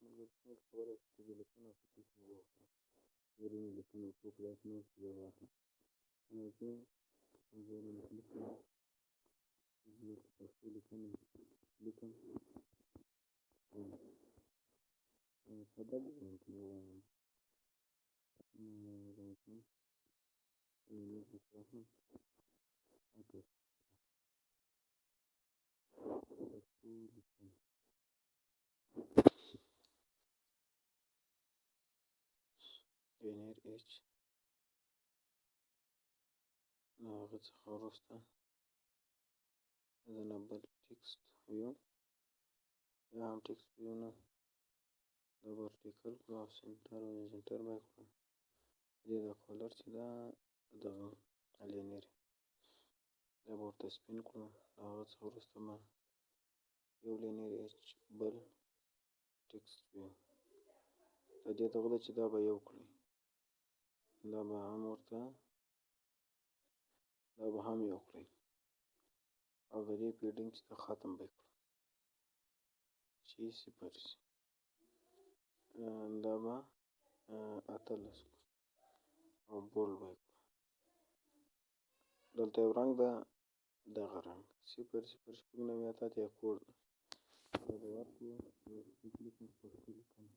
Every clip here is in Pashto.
ملګرتیا کولی شي چې د لیکنو اپلیکیشن وواخلم زرینې لیکنې څوک داسې نوټ چې واخلم زه لیکم زه ورته پښتو لیکنې لیکم ساده لیکم که ووایم راځم ایمیل درته اخلم پښتو لیکنې پینر ایچ له هغه څخه وروسته زه نه بل ټکسټ ویو یا هم ټکسټ ویو نه دا به ورټیکل کړو او سنټر به یې کړو دې دا کولر چې دا دغه الینیر دا به ورته سپین کړو له هغه څخه وروسته به یو لینیر ایچ بل ټکسټ ویو د دې دغه ده چې دا به یو کړئ دا به هم ورته دا به هم یو کړئ او د دې پیډینګ چې دا ختم به یې کړو چې صفر شي دا به 18 او بولډ به یې کړو دلته یو رنګ ده دغه رنګ 00 اتیا کوډ ده دا به ورکړو پښتو لیکنه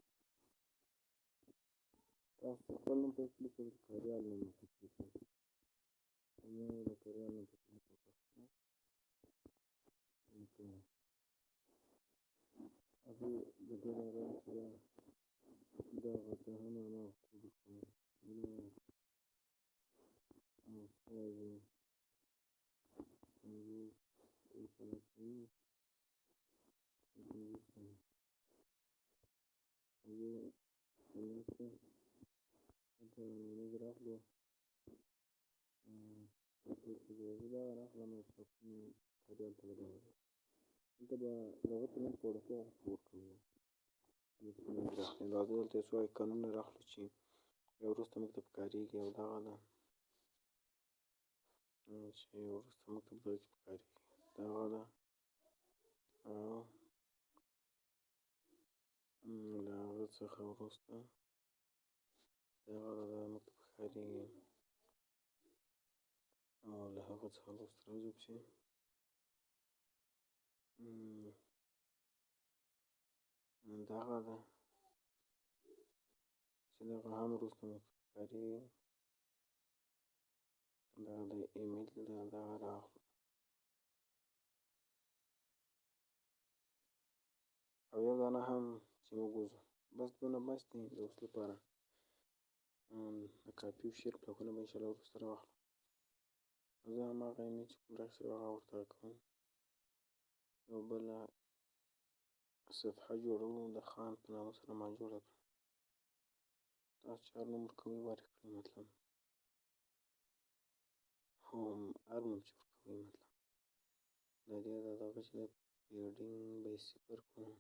تاسو خپل نوم پکې لیکئ د کاریال نوم پکې لیکئ زه د کاریال نوم پکې لیکم پښتو لیکنه هغې د دې لپاره چې دغه ته هم انا کوډ کړم دلته به دغه ته نوم په وړتیا ورکوي راځئ دلته یو څو ایکانونه راخلو چې بیا وروسته موږ ته پکارېږي او دغه ده چې وروسته موږ ته په دغه کې پکارېږي دغه ده او له هغه څخه وروسته دغه ده دا موږ ته پکارېږي او له هغه څخه وروسته راځو چې دغه ده چې دغه هم وروسته موږ ته پکارېږي دا د ایمیل دغه راخلو او یو دانه هم چې موږ وځو بس دونه بس دی د اوس لپاره د کاپي او شیر بلاکونه به انشاءالله وروسته راواخلم زه هماغه ایمیل چې کوم راکړی وي هغه ورته کوم یو بله صفحه جوړوو د خان په نامه سره ما جوړه کړه تاسو چې هر نوم ورکوئ ور یې کړئ مطلب هر نوم چې ورکوئ مطلب د دې د دغه چې د پیډینګ به یې صفر کړو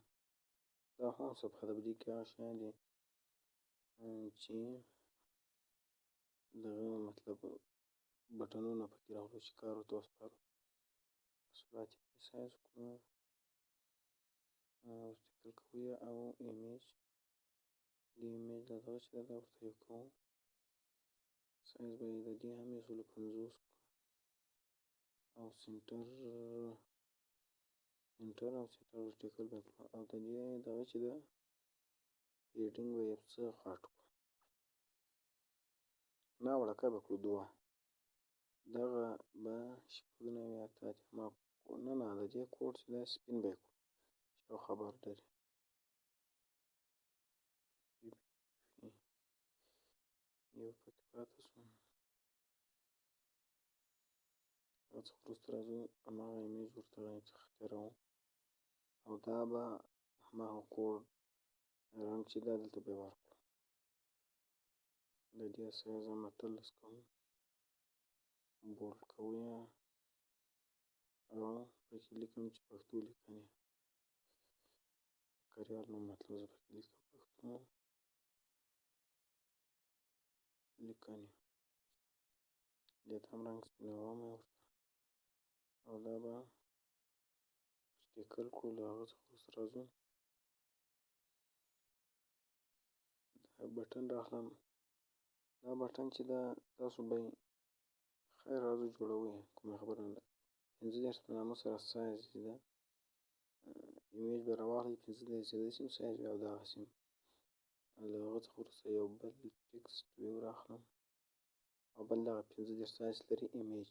دا هم صفحه ده په دې کې هغه شیان دي چې دغه مطلب بټنونه پکې راغلو چې کار ورته وسپارو محصولات یې سایز کړو ورټیکل کوو او ایمیج د ایمیج د دغه چې ده ورته یو کوو سایز به یې د دې هم 150 او سنټر او سنټر ورټیکل به یې کړو او د دې دغه چې ده پیډینګ به یې څه غټ کړو نه وړکه به کړو دوه دغه به شپږ نوي اته اتیا نه د دې کوډ چې ده سپین به یې کړو چې یو خبر لري یو پکې پاته شو هغه څخه وروسته راځو هماغه ایمیج ورته څخه تېروو او دا به هماغه کوډ رنګ چې ده دلته به یې ورکړو د دې سایز هم 18 کوو بولډ کوو یې او پکې لیکم چې پښتو لیکنې کاریال نوم مطلب زه پکې لیکم پښتو لیکنې دې ته هم رنګ سپینوم ورته او دا به ورټیکل کړو له هغه څخه وروسته راځو بټن راخلم. دا بټن چې ده تاسو به یې خیر راځو جوړوئ، کومه خبره نه ده. 15 په نامه سره سایز چې ده ایمیج به راواخلئ، 15 چې داسې سایز وي او دغسې له هغه څخه وروسته یو بل ټکسټ ویو راخلم او بل دغه 15 سایز لري ایمیج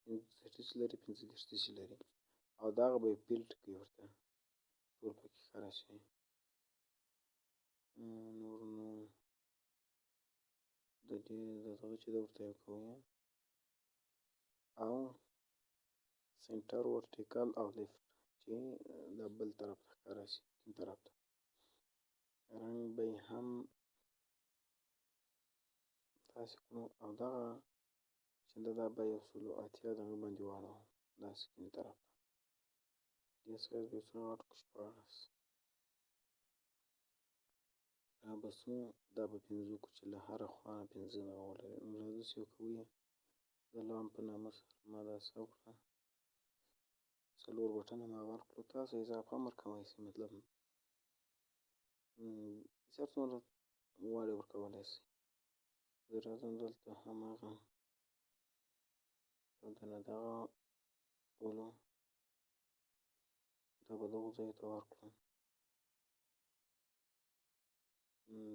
15 لري 15 داسې لري او دغه به یې فیلټ کړي ورته ټول پکې ښکاره شي. نور نو د دې د دغه چې ده ورته یو کوئ او سنټر ورټیکل او لیفت چې دا بل طرف ته ښکاره شي، کوم طرف ته. رنګ به یې هم داسې کړو او دغه چې ده دا به 180 دغه باندې واړوو داسې کوم طرف ته. دې سایز به یې څومره غټ کړو 14 را به څو دا به 15 کړو چې له هره خوا نه 15 دغه ولري. نو راځو چې یو کوو د لام په نامه سره ما داسې وکړه 4 بټنه ما ورکړو. تاسو اضافه هم ورکولی شئ، مطلب هر څومره غواړئ ورکولی شئ. زه راځم دلته هماغه یو دانه دغه ولو دا به دغو ځایو ته ورکړو.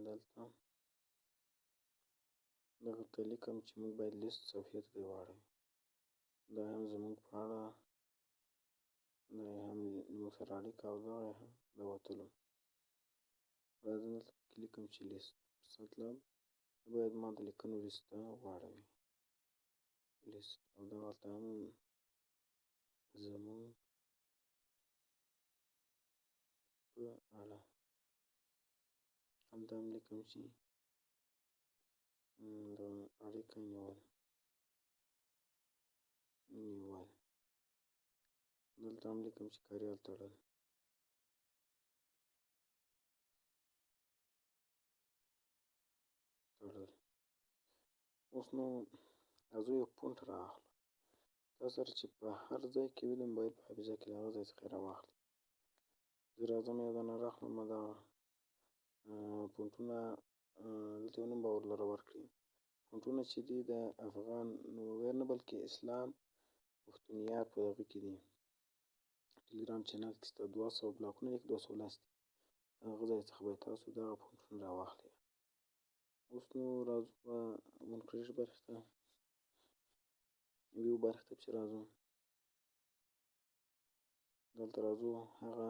دلته دغه ته لیکم چې موږ باید لیست صفحې ته واړوي. دا هم زموږ په اړه دا یې هم زموږ سره اړیکه او دغه یې هم د وتلو. راځم دلته پکې لیکم چې لیست مطلب باید ما د لیکنو لیست ته واړوي لیست او دغلته هم زموږ په اړه همدا هم لیکم چې د اړیکه نیول دلته هم لیکم چې کاریال تړل اوس نو راځو یو فونټ رااخلو. تاسو سره چې په هر ځای کې وي د موبایل په حافظه کې له هغه ځای څخه یې راواخلئ. زه راځم یو دانه رااخلم دغه فونټونه دلته یو نوم به ورلره ورکړي. فونټونه چې دي د افغان نومویر نه بلکې اسلام پښتونیار په دغه کې دي ټلګرام چینل کې سته 200 بلاکونه دي که 210 دي هغه ځای څخه به تاسو دغه فونټونه راواخلئ. اوس نو راځو په مونکریټ برخې ته ویو برخې ته پسې راځو. دلته راځو هغه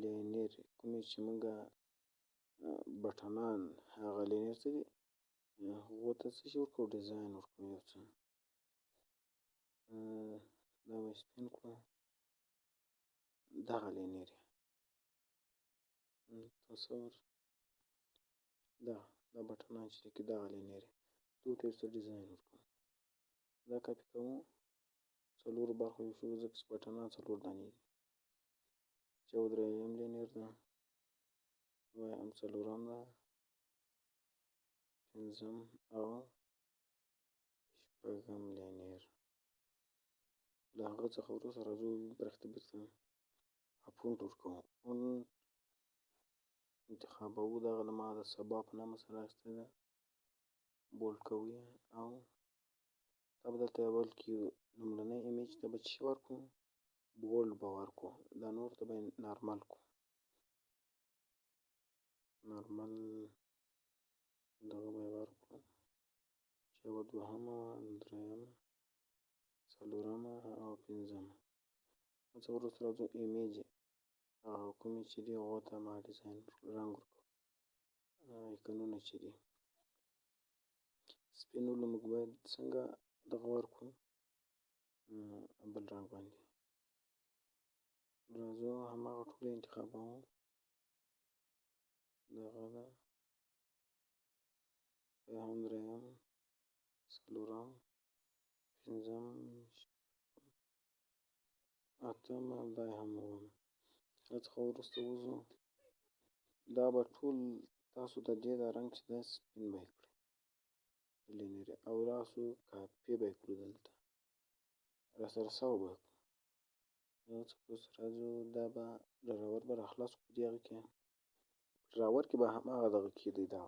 لینیر کومې چې موږ بټنان هغه لینیر څه دي هغو ته څه شي ورکوو ډیزاین ورکوو یو څه دا به سپین کړو دغه لینیر تصور دا بټنان چې دي دغه لینیر دو ته یو څه ډیزاین ورکوو. دا کاپي کوو 4 برخو ویشو ځکه چې بټنان 4 دانې دي. 14 لینیر ده 4 ده 5 او 6 لینیر. له هغه څخه وروسته راځو برخې ته بیرته فونټ ورکوو. فونټ انتخابوو دغه ما د سبا په نامه سره اخیستی ده بولډ کوو او دا به دلته اول کې لومړنی ایمیج ته به څه ورکړو بولډ به ورکړو دا نور ته به یې نارمل کړو نارمل دغه به یې ورکړو چې یوه دوهمه درېیمه څلورمه او پنځمه. څه وروسته راځو ایمیج هغه کومې چې دي هغو ته ما ډیزاین رنګ ورکړو ایکنونه چې دي سپین ولو موږ باید څنګه دغه ورکړو بل رنګ باندې. راځو هماغه ټول انتخابوو دغه ده دویم درېیم څلورم پنځم اتم او دا یې هم اووم. له څخه وروسته وځو دا به ټول تاسو د دې دا رنګ چې دی سپین به یې کړئ لینیر او راسو کاپي به یې کړو دلته راسره سوه به یې کړو. له څخه وروسته راځو دا به ډراور به راخلاص کړو په دې هغه کې ډراور کې به هماغه دغه کېدی دا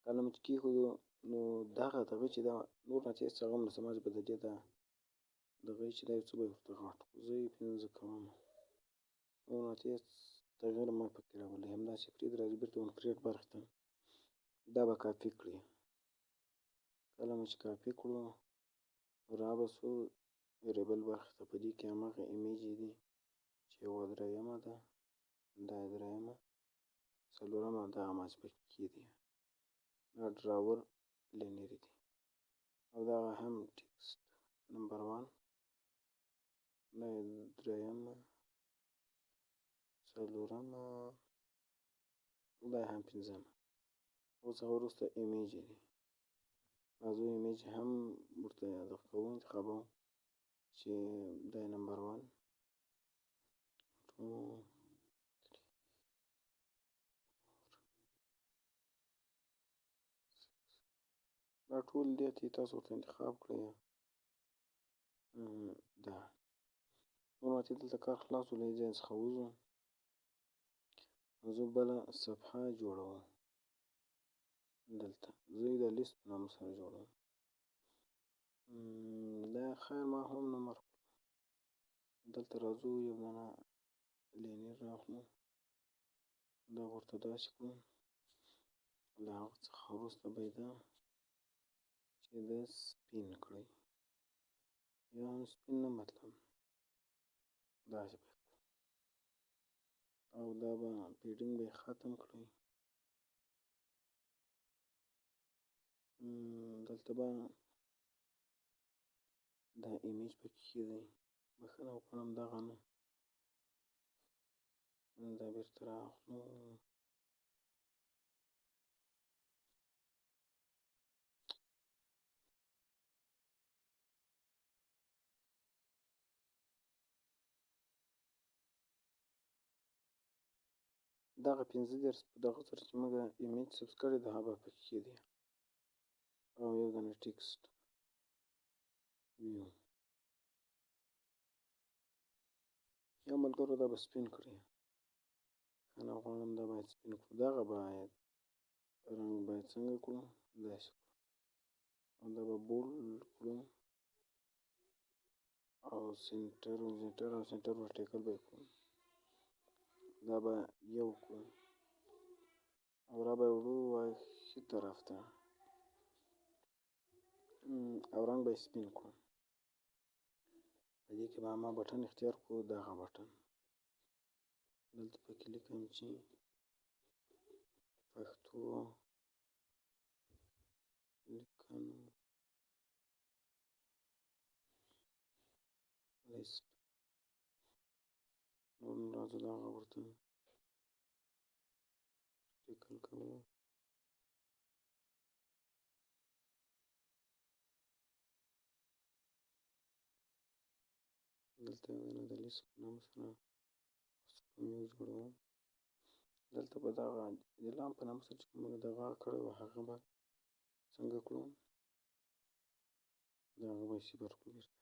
کله مو چې کېښودو نو دغه دغه چې دا نور نه چې هېڅ هغه هم نه سمه به د دې دا دغه چې دا یو څه به یې ورته غټ کړو زه یې 5 کوم نور نه چې هېڅ تغییر مه پکې راولئ همداسې پرېږدئ راځو بېرته ونکریټ برخې ته دا به کاپي کړئ کله مو چې کاپي کړو را به سو ویریبل برخې ته په دې کې هماغه ایمیجې دي چې یوه درېیمه ده دا یې درېیمه څلورمه او دغه هماغسې پکې کېدي دا ډراور لینیري دي او دغه هم ټکسټ نمبر 1 دا یې درېیمه څلورمه دا یې هم 5مه اوس هغه وروسته ایمیجې دي راځو ایمیج هم ورته دغه کوو انتخابوو چې دا یې نمبر 1 2 دا ټول دې ته تاسو ورته انتخاب کړئ دا نور چې دلته کار خلاص و له دې ځای څخه وځو زه بله صفحه جوړوم دلته زه یې د لیست په نامه سره جوړوم دا خیر ما هم نمبر دلته راځو یو دانه لینیر راخلو دا ورته داسې کړو له هغه څخه وروسته به یې دا چې دا سپین کړئ یا هم سپین نه مطلب داسې به یې کړو او دا به پیډینګ به یې ختم کړئ دلته به دا ایمیج پکې کېږدئ بخښنه وکړم دغه نه دا بیرته رااخلو دغه 15 په دغه سره چې موږ ایمیج سبز کړی د هغه به پکې کېدی او یو دانه ټکسټ ویو یا ملګرو دا به سپین کړئ ښه نه غواړم دا باید سپین کړو دغه باید رنګ باید څنګه کړو داسې کړو او دا به بولډ کړو او سنټر او سنټر ورټیکل به یې کړو دا به یو کړو او را به یې وړو ښي طرف ته او رنګ به یې سپین کړو په دې کې به ما بټن اختیار کړو دغه بټن دلته پکې لیکم چې پښتو لیکنو لیست نور راځو دغه ورته ټیکل کوو دلته یو دانه د لیست په نامه سره یو جوړوم دلته به دغه د لام په نامه سره چې موږ دغه کړی و هغه به څنګه کړو د هغه به یې صفر کړو بیرته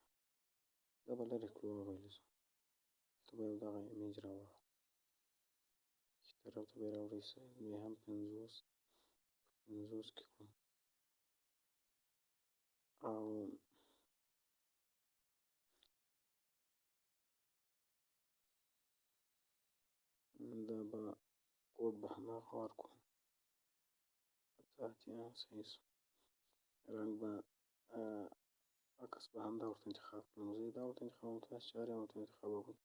دا به لرې کړو وبایلو دلته به یو دغه ایمیج راواخلو ښي طرف ته به یې راوړئ بیا هم 50 کې کړو او دا به کوډ به هماغه ورکړو اتیا صحیح شو رنګ به عکس به همدا ورته انتخاب کړم زه یې دا ورته انتخابوم تاسې چې هر یو ورته انتخابوئ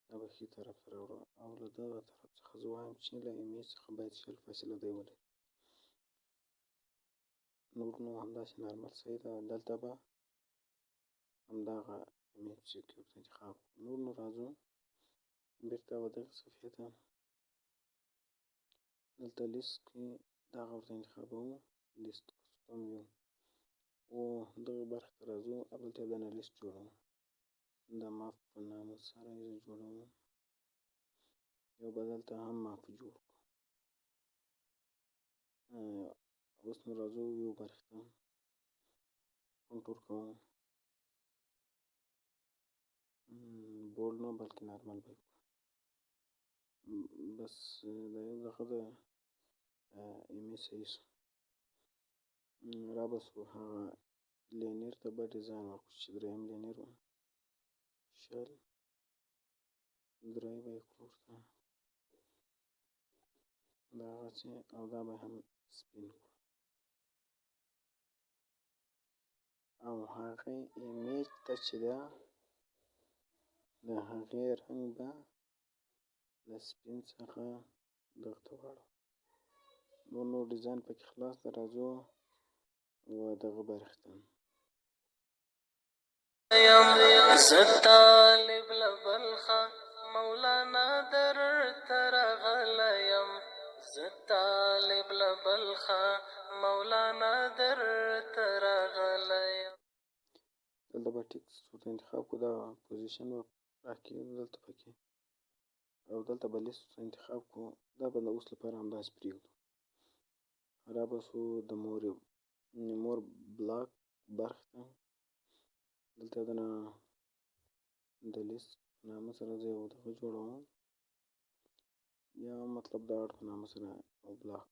دا به ښي طرف ته راوړو او له دغه طرف څخه زه وایم چې له ایمیج څخه باید 0 فاصله دی ولري نور نو همداسې نارمل صحیح ده دلته به همدغه ایمیج چې ورته انتخاب کړو نور راځو بیرته دغه صفحې ته دلته لیست کې دغه ورته انتخابوو لیست کسټم ویو او دغه برخې ته راځو او دلته یو دانه لیست جوړوو د ماپ په نامه سره یې جوړوو یو به دلته هم ماپ جوړ کړو اوس نو راځو ویو برخې ته کنټور کوو بولډ نه بلکې نارمل به یې کړو بس دا یو دغه د ایمې صحیح سو رابسو هغه لینیر ته به ډیزاین ورکړو چې دریم لینیر و شل درې به یې کړو ورته دغسې او دا به هم سپین کړو او هغې ایمیج ته چې ده د هغې رنګ به له سپین څخه دغه ته واړو نور ډیزاین پکې خلاص ده راځو و دغه برخې ته زه طالب له بلخه مولانا درته راغلی یم زه طالب له بلخه مولانا درته راغلی یم دلته به ټیکس ورته انتخاب کړو دا پوزیشن به راکېږو دلته پکې او دلته به لیست ورته انتخاب کړو دا به د اوس لپاره همداسې پرېږدو رابسو د مور بلاک برخې ته دلته دنه د لیست په نامه سره زه یو دغه جوړوم یا مطلب د اړ په نامه سره یو بلاک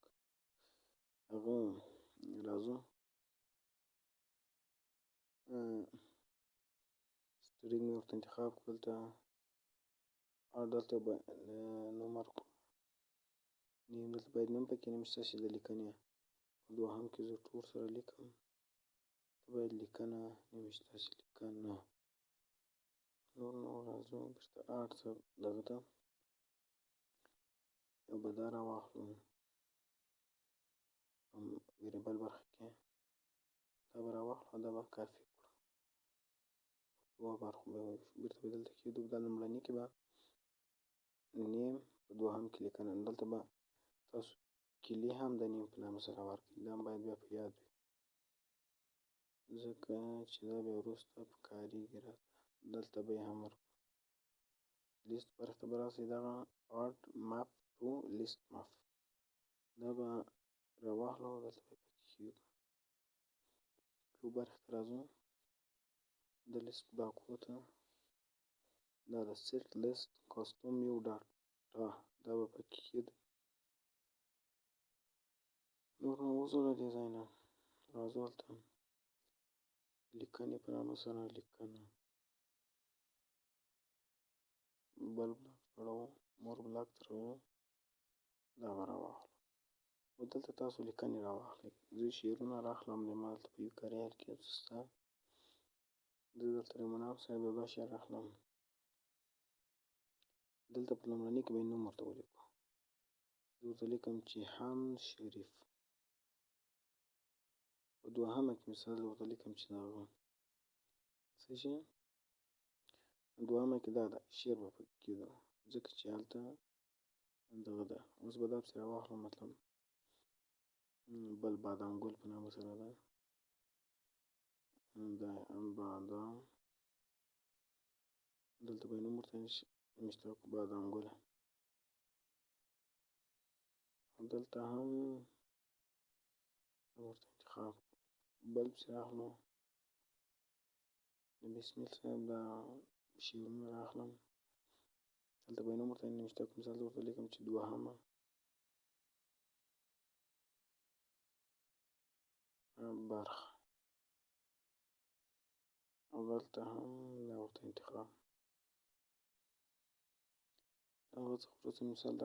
هغه راځو سټرینګ مې ورته انتخاب کړو دلته او دلته به نوم ورکړو نیم دلته باید نوم پکې نه وي ستاسې د لیکنې په دوهم کې زه ټول سره لیکم باید لیکنه نه وي ستاسې لیکنه نور نو راځو بېرته آرټ دغه ته یو به دا راواخلو ویریبل برخه کې دا به راواخلو دا به کافي کړو دوه برخو به بېرته به دلته کېږدو دا لومړني کې به نیم په دوهم کې لیکنه دلته به تاسو کلي هم د نیم په نامه سره ورکړئ دا هم باید بیا په یاد وي ځکه چې دا بیا وروسته په کارېږي راته دلته به یې هم ورکړو لیست برخې ته به راسئ دغه آرټ مپ ټو لیست مپ دا به راواخلو دلته به یې پکې کېږدو یو برخې ته راځو د لیست بلاکو ته دا د سیټ لیست کاستوم یو ډاټا دا به پکې کېږدئ نور نو وځو له دې ځای نه راځو هلته لیکنې په نامه سره لیکنه بل بلاک جوړوو مور بلاک ته راځو دا به راواخلو او دلته تاسو لیکنې راواخلئ زه شعرونه رااخلم د ما دلته په یو کریال کې یو څه شته زه دلته د مناب صاحب یو دا شعر اخلم دلته په لومړني کې به یې نوم ورته ولیکو زه ورته لیکم جیحان شریف په دوهمه کې مثال ورته لیکم چې دغه څه شي دوهمه کې دا ده شعر به پکې کېږدو ځکه چې هلته دغه ده اوس به دا پسې راواخلم مطلب بل بادام ګل په نامه سره ده دا بادام دلته به یې نوم ورته مشتاق بادام ګله دلته هم ورته انتخاب بل پسې راخلو د بسمیل صاحب دا شعرونه راخلم دلته به یې نوم ورته مشتاق مثال ورته لیکم چې دوهمه برخه او دلته هم دا ورته انتخاب هغه څخه وروسته مثال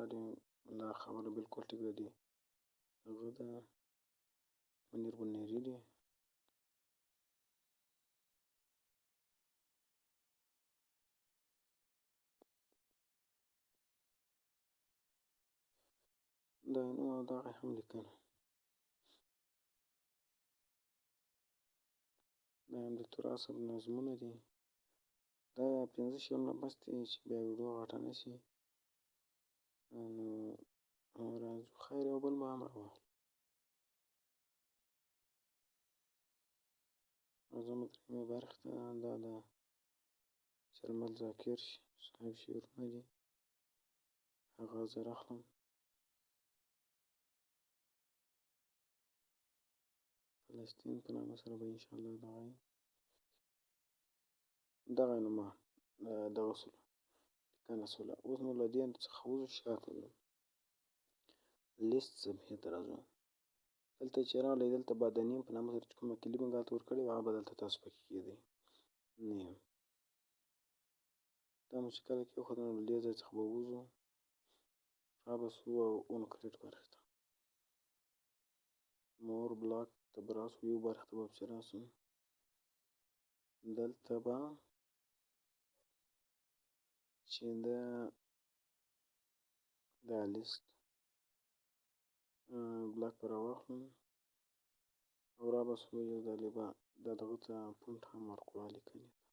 دا خبره بالکل ټیک ده دی هغه د منیر بنیري دی دا نوم او دغه هم لیکنه دا هم د تراث نظمونه دي دا 15 شعرونه بس دي چې بیا ویډیو غټه نه شي نو راځو خیر یو بل به هم راواخلو راځم درېیمې برخې ته دا د شرمل ذاکر صاحب شعرونه دي هغه زه راخلم فلسطین په نامه سره به انشاءالله دغه نومه دغه سلو کنه سوله. اوس نو له دې څخه وځو شاته ځو لیست صفحې ته راځو. دلته چې راغلی دلته به د نیم په نامه سره چې کومه کلي موږ هلته ورکړې وه هغه به دلته تاسو پکې کېدی نیم. دا مو چې کله کېښودو نو له دې ځای څخه به ووځو را به سو او اون کریټ برخې ته مور بلاک ته به راسو یو برخې ته به پسې راسو. دلته به چې دا لیست بلاک به راواخلو او را به سو یو ځلې به دا دغه ته پونټ هم ورکړو لیکنې ته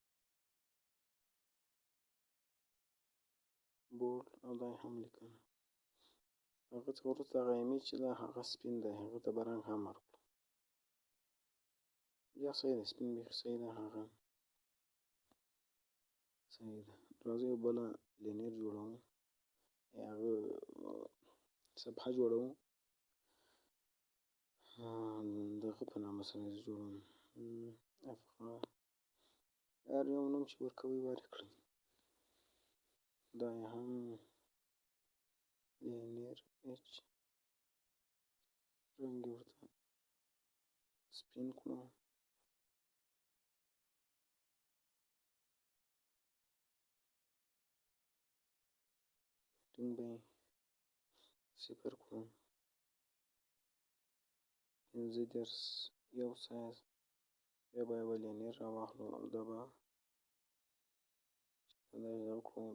بولډ او دا یې هم لیکنه. هغه څخه وروسته هغه ایمیج چې ده هغه سپین دی هغه ته به رنګ هم ورکړو. بیا صحیح ده سپین بیخي صحیح ده هغه صحیح ده. راځئ یو بله لینیر جوړوو هغه صفحه جوړوو دغه په نامه سره یې جوړوو هر یو نوم چې ورکوئ ورکړئ. دا یې هم لینیر اچ رنګ یې ورته سپین کړو. ټینګ به یې صفر کړو. 15 یو سایز بیا به یوه لینیر راواخلو او دا به دا یې وکړو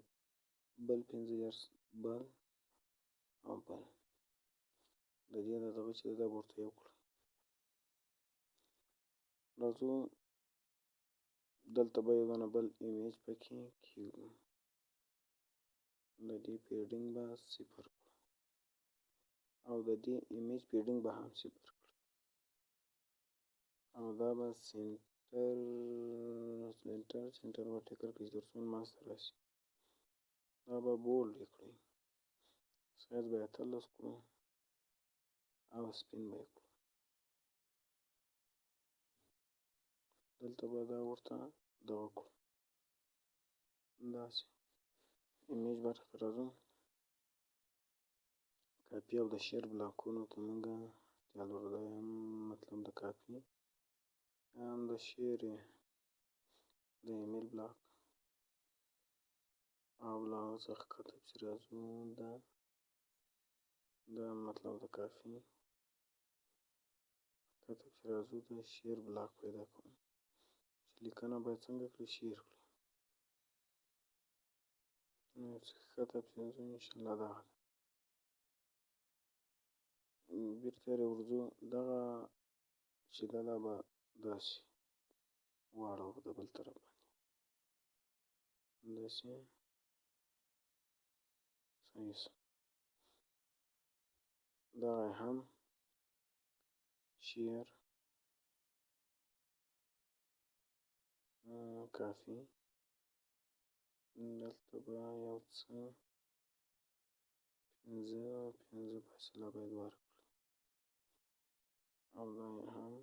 بل 15 بل او بل د دې د دغه چې دا به ورته یو کړو. راځو دلته به یو دانه بل ایمیج پکې کېږدو د دې پیډینګ به صفر کړو او د دې ایمیج پیډینګ به هم صفر کړو او دا به سنټر به ټیکل کړئ تر څو منځ ته راسي. دا به بولډ یې کړئ سایز به یې 18 کړو او سپین به یې کړو. دلته به دا ورته دغه کړو داسې ایمیج برخې ته راځو. کاپي او د شیر بلاکونو ته موږ اړتیا لرو. دا هم مطلب د کاپي هم د شیر د ایمیل بلاک او له هغه څخه ښکته پسې راځو دا مطلب د کافي ښکته پسې راځو د شیر بلاک پیدا کوو چې لیکنه باید څنګه کړي شیر کړي. ښکته پسې ځو انشاءالله دغه بیرته ورځو دغه چې ده دا به داسې واړوو د بل طرف باندې داسې صحیح شو. دغه یې هم شیر کافي دلته به یو څه 15 فاصله باید ورکړو او دا یې هم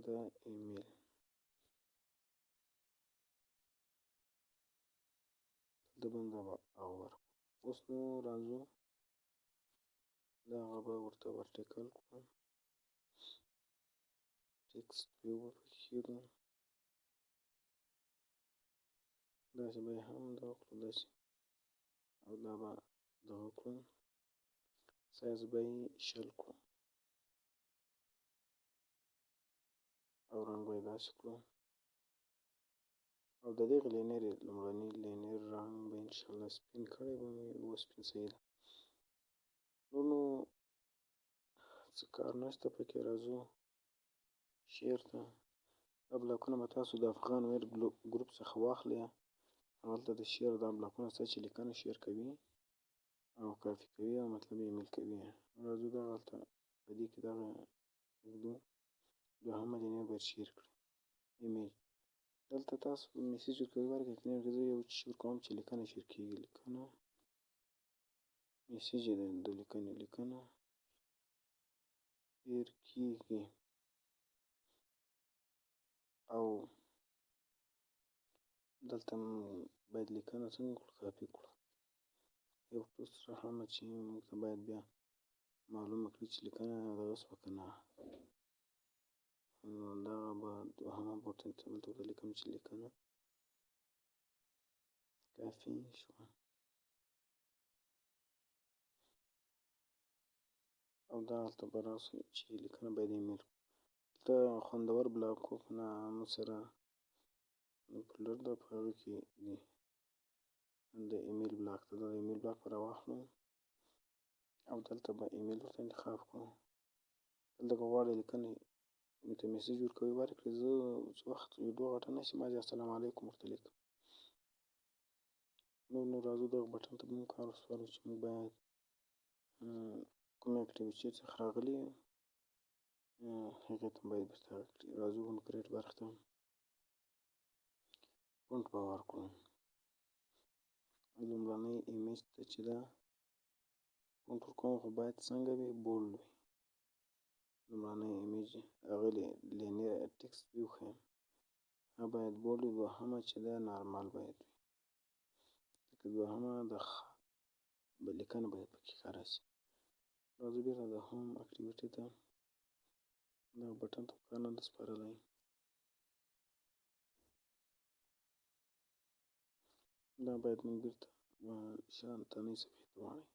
د ایمیل دلته باندې به هغه ورکړو. اوس نو راځو دغه به ورته ورټیکل کړو ټکسټ ویو به پکې کېږدو داسې به یې هم دغه کړو داسې او دا به دغه کړو سایز به یې 20 کړو او رنګ به یې داسې کړو او د دغې لینیر لومړني لینیر رنګ به انشاءالله سپین کړی به مې اوس سپین صحیح ده. نو څه کار نشته پکې. راځو شیر ته دا بلاکونه به تاسو د افغان ویر ګروپ څخه واخلئ. هغلته د شیر دا بلاکونه شته چې لیکنه شیر کوي او کافي کوي او مطلب یې ایمیل کوي. راځو دغلته په دې کې دغه ږدو دوهمه لینیر باید شیر کړئ ایمیج. دلته تاسو میسیج ورکوئ ورکړئ کنه زه یو چیز ورکوم چې لیکنه شیر کېږي لیکنه میسیج یې د لیکنې لیکنه شیر کېږي او دلته باید لیکنه څنګه کړو، کاپي کړو. یو ټوست هم چې موږ ته باید بیا معلومه کړي چې لیکنه دغه شوه که نه. دغه به دوهمه پورته دلته ورته لیکم چې لیکنه کافي شوه. او دغلته به راسو چې لیکنه باید ایمیل کړو. دلته خوندور بلاکونه سره فولډر ده، په هغه کې دی د ایمیل بلاک ته، د ایمیل بلاک به راواخلو او دلته به ایمیل ورته انتخاب کړو. دلته که غواړئ لیکنه ته میسج ورکوئ ورکړئ. زه څه وخت ویډیو غټه نه شي ما ځي السلام علیکم ورته لیکم. نو راځو دغه بټن ته به موږ کار وسپارو چې موږ باید کومې اکټیویټي څخه راغلي هغې ته باید بېرته هغه کړي. راځو هوم کریټ برخې ته فونټ به ورکړو. لومړنۍ ایمیج ته چې ده فونټ ورکوم خو باید څنګه وي، بولډ وي. لومړنۍ ایمیج هغه لینیر ټکسټ وي وښیم، هغه باید بولډ وي. دوهمه چې ده نارمل باید وي، لکه دوهمه د خ لیکنه باید پکې ښکاره شي. راځو بېرته د هوم اکټیویټي ته دغه بټن ته کار نه ده سپارلی. دا باید موږ بېرته شانتنۍ صفحې ته واړوي.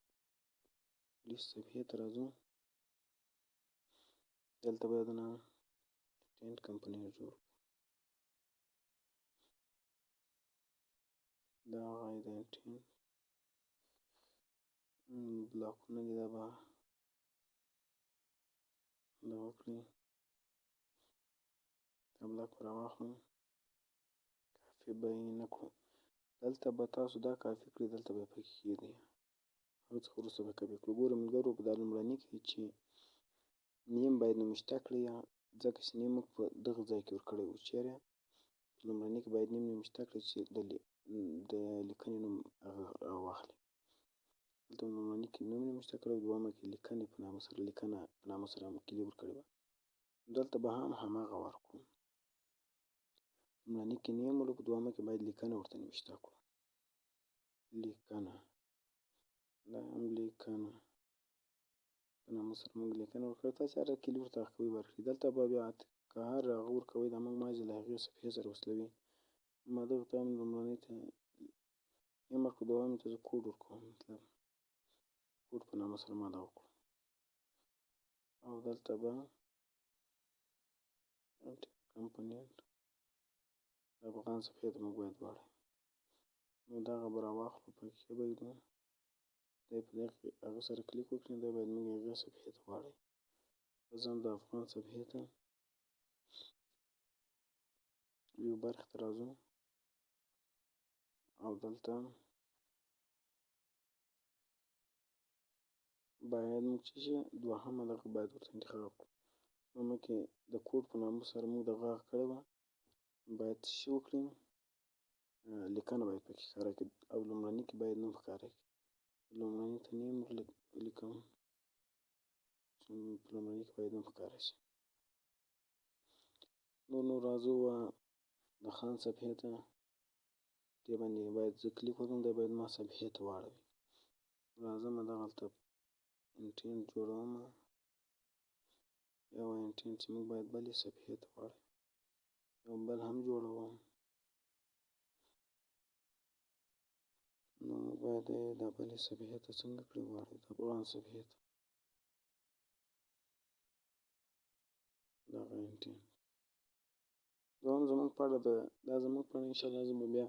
لیست صفحې ته راځو. دلته باید نه ټینټ کمپنیر جوړ کړو. دا هغه د ټینټ بلاکونه دي، دا به دغه کړي. دا بلاک به راواخلو، کافي به یې نه کړو. دلته به تاسو دا کافي کړئ، دلته به یې پکې کښېږدئ. هغه څخه وروسته به کاپي کړو. ګورئ ملګرو په دا لومړني کې چې نیم باید نومشته کړئ، ځکه چې نیم موږ په دغه ځای کې ورکړی و. چېرې لومړني کې باید نیم نومشته کړئ چې د لیکنې نوم هغه راواخلي. دلته لومړني کې نوم نومشته کړی و، دوهمه کې لیکنې په نامه سره لیکنه په نامه سره کلیبر کړې وه. دلته به هم هماغه ورکړو. لومړني کې نیم ولو، په دوهمه کې باید لیکنه ورته نوشته کړو. لیکنه دا هم لیکنه په نامه سره موږ لیکنه ورکړه. تاسې هر کلي ورته کوئ ورکړئ. دلته به بیا که هر هغه ورکوئ دا موږ مازې له هغې صفحې سره وصلوي. ما دغه ته هم لومړنۍ ته نیم ورکړو، دوهمې ته زه کوډ ورکوم، مطلب کوډ په نامه سره ما دا وکړو. او دلته به کمپونیټ د افغان صفحې ته موږ باید واړوو. نو دغه به راواخلو، پکې به ږدو، دی په دغه هغه سره کلیک وکړي، دا باید موږ هغې صفحې ته واړوي. زه هم د افغان صفحې ته ویو برخې ته راځو او دلته باید موږ څه شي دوهمه دغه باید ورته انتخاب کړو. دوهمه کې د کوډ په نامه سره موږ دغه کړې وه، باید څه شي وکړي، لیکنه باید پکې ښکاره کړي. او لومړني کې باید نوم ښکاره کړي. لومړني ته نیم ولیکم، په لومړني کې باید نوم ښکاره شي. نو راځو د خان صفحې ته، دې باندې باید زه کلیک وکړم، دی باید ما صفحې ته واړوي. راځمه دغلته انټینټ جوړومه، یو انټینټ چې موږ باید بلې صفحې ته واړوي. یو بل هم جوړوم. نو موږ باید دا بلې صفحې ته څنګه کړو واړوي، د افغان صفحې ته. دغه انټینټ دوهم زموږ په اړه ده، دا زموږ په اړه انشاءالله زه به بیا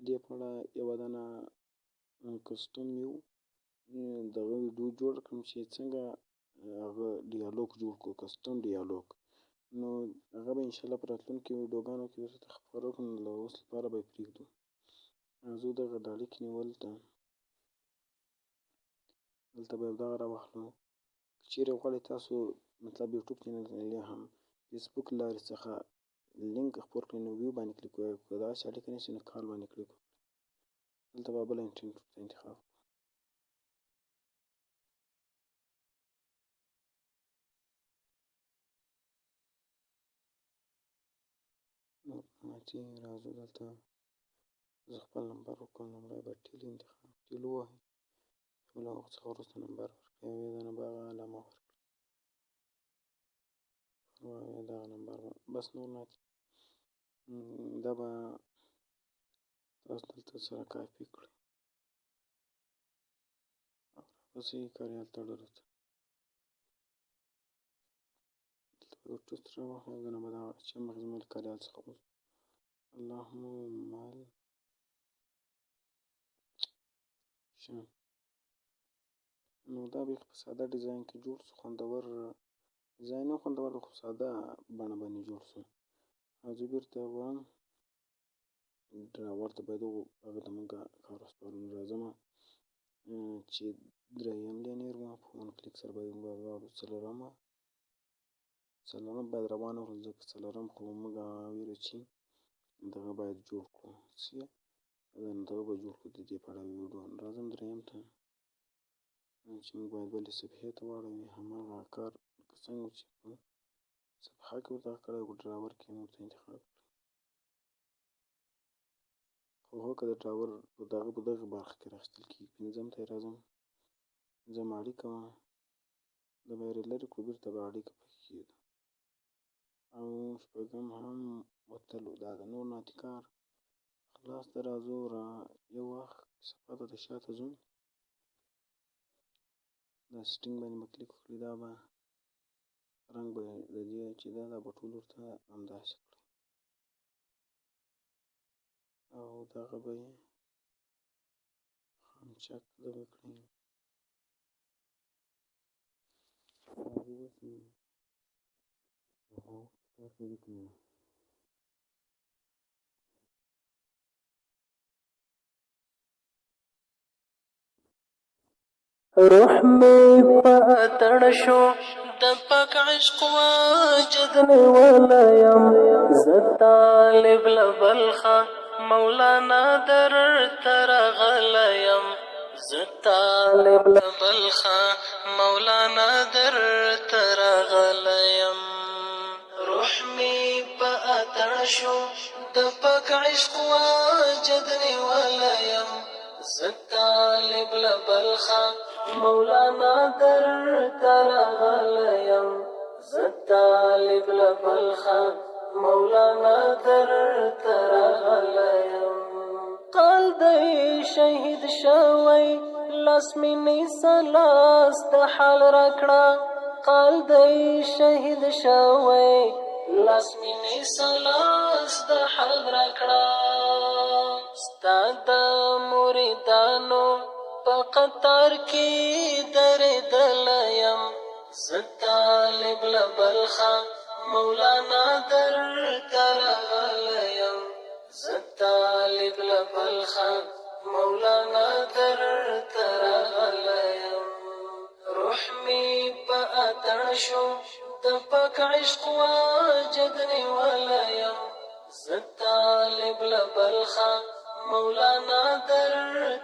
دې په اړه یوه دانه کسټم ویو دغه ویډیو جوړ کړم چې څنګه هغه ډیالوګ جوړ کړو، کسټم ډیالوګ. نو هغه به انشاءالله په راتلونکو ویډیوګانو کې درته خپاره کړم. له اوس لپاره به یې پرېږدو. راځو دغه د اړیکې نیولو ته، دلته به دغه راواخلو. که چیرې غواړئ تاسو مطلب یوټیوب چینل یا هم فیسبوک لارې څخه لینک خپور کړئ، نو ویو باندې کلیک وکړئ. که داسې اړیکه نیسئ نو کال باندې کلیک وکړئ. دلته به بله انټینټ ورته انتخاب کړو. راځو دلته زه خپل نمبر وکړم. لومړی به ټیل انتخاب ټیل ووهئ، له هغو څخه وروسته نمبر ورکړئ او یا د نمبر هغه علامه ورکړئ او یا دغه نمبر بس نور نه دي. دا به تاسو دلته سره کاپي کړئ او راپسې کاریال تړلو ته دلته به یو ټوسټ راواخلئ او دننه به دغه چې مخکې زما له کاریال څخه وځو اللهم مال شام. نو دا بیخي په ساده ډیزاین کې جوړ سو، خوندور ډیزاین هم خوندور دی خو ساده بڼه باندې جوړ سو. او زه بېرته وایم ډراور ته باید هغه ته مونږ کار وسپارو. نو راځمه چې درېیم لینیر وه په ون کلیک سره باید مونږ ولاړو څلورم باید روانه وکړو ځکه څلورم خو مونږ ویره چې دغه باید جوړ کړو دغه به جوړ کړو د دې په اړه ویډیو. راځم درېیم ته چې موږ باید بلې صفحې ته واړوي هماغه کار لکه څنګه چې په صفحه کې ورته کړی په ډراور کې هم ورته انتخاب کړي. خو هو که د ډراور په دغه برخه کې راخیستل کېږي. پنځم ته یې راځم، پنځم اړیکه وه دا به یې لرې کړو بېرته به اړیکه پکې کېږده او شپږم هم وتلو دا د نور ناتي کار خلاص ته راځو. یو وخت صفحه ته د شاته ځو دا سیټینګ باندې به کلیک وکړئ دا به رنګ به د دې چې دا به ټول ورته همداسې کړئ او دغه به یې خانچک دغه کړئ روح میں پاتڑ شو د پاک عشق واجد ولیم ز طالب لبلخا مولانا در تر غلیم ز طالب لبلخا مولانا در تر غلیم. روح میں پاتڑ شو د پاک عشق واجد ولیم ز طالب لبلخا مولانا در تر غلیم ز طالب لبلخا مولانا در تر غلیم. قال دی شهید شوی لاس مینی سلاس د حال راکړه قال دی شهید شوی لاس مینی سلاس د حال راکړه ستا د مریدانو په قطار کې درېدلی یم زه طالب لبلخا مولانا در ته راغلی یم زه طالب لبلخا مولانا در ته راغلی یم. روح مې په اتڼ شو د پاک عشق واجد نیولی یم زه طالب لبلخا مولانا در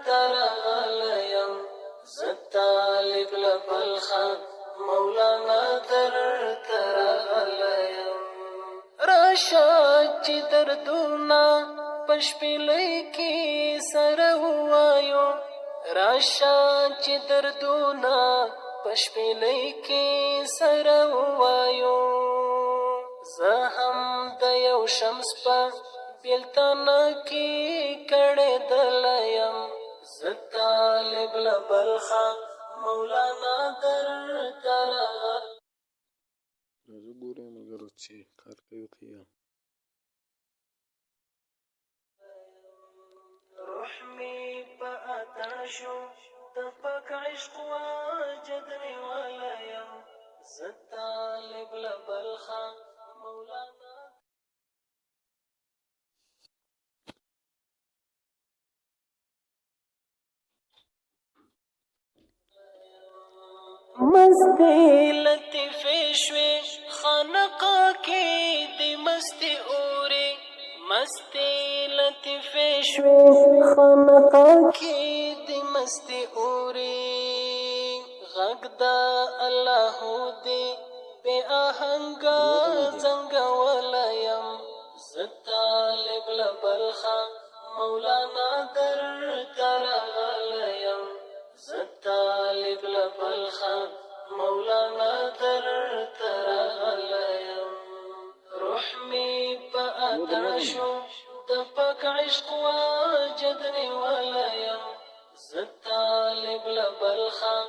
ته راغلی یم زه طالب لبلخا مولانا در ته راغلی یم. راشه چې دردونه په شپېلۍ کې سره ووایو راشه چې دردونه په شپېلۍ کې سره ووایو زه هم د یو شمس په بیلتانه کې کړېدلی یم زه طالب لبلخا مولانا در ته راغلی. راځو ګورئ ملګرو چې کار کوي که یا روح مې په اتڼ شو د پاک عشق واجد نیولی یم زه طالب لبلخا مولانا. مستی لطیفې شوې خانقاه کې د مستی اورې مستی لطیفې شوې خانقاه کې د مستی اورې غږ د الله دې بې آهنګه زنګولی یم زه طالب لبلخا مولانا در ترغلیم زطالب لبلخا مولانا در ترغلیم روح می پا اترشو دپک عشق واجدنی ولیم زطالب لبلخا